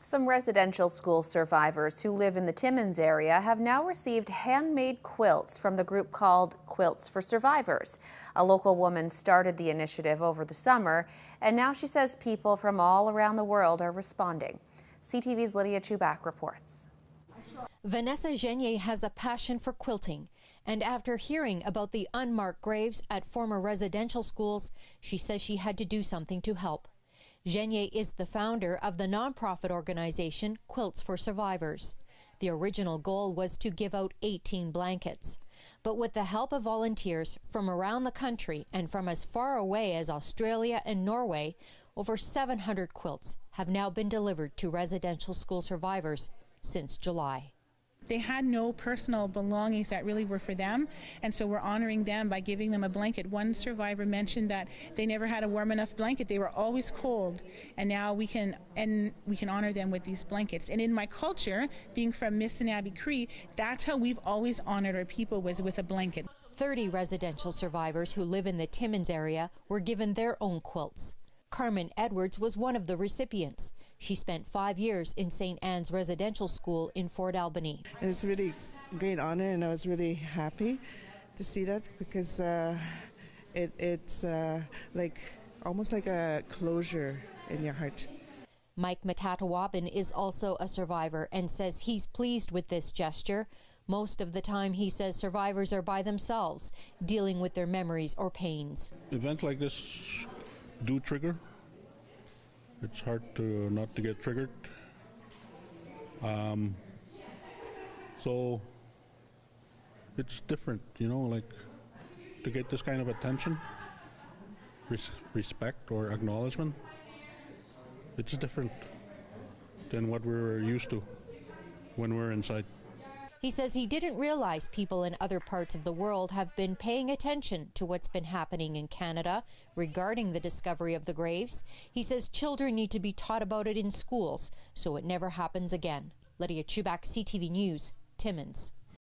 Some residential school survivors who live in the Timmins area have now received handmade quilts from the group called Quilts for Survivors. A local woman started the initiative over the summer, and now she says people from all around the world are responding. CTV's Lydia Chubak reports. Vanessa Genier has a passion for quilting, and after hearing about the unmarked graves at former residential schools, she says she had to do something to help. Genier is the founder of the nonprofit organization Quilts for Survivors. The original goal was to give out 18 blankets. But with the help of volunteers from around the country and from as far away as Australia and Norway, over 700 quilts have now been delivered to residential school survivors since July. They had no personal belongings that really were for them, and so we're honoring them by giving them a blanket. One survivor mentioned that they never had a warm enough blanket. They were always cold, and now we can honor them with these blankets. And in my culture, being from Missinabie Cree, that's how we've always honored our people, was with a blanket. 30 residential survivors who live in the Timmins area were given their own quilts. Carmen Edwards was one of the recipients. She spent 5 years in St. Anne's Residential School in Fort Albany. It's a really great honor, and I was really happy to see that because it's like almost like a closure in your heart. Mike Matatawabin is also a survivor and says he's pleased with this gesture. Most of the time, he says, survivors are by themselves, dealing with their memories or pains. Events like this do trigger. It's hard to not to get triggered. So it's different, you know, like to get this kind of attention, respect or acknowledgement. It's different than what we're used to when we're inside. He says he didn't realize people in other parts of the world have been paying attention to what's been happening in Canada regarding the discovery of the graves. He says children need to be taught about it in schools so it never happens again. Lydia Chubak, CTV News, Timmins.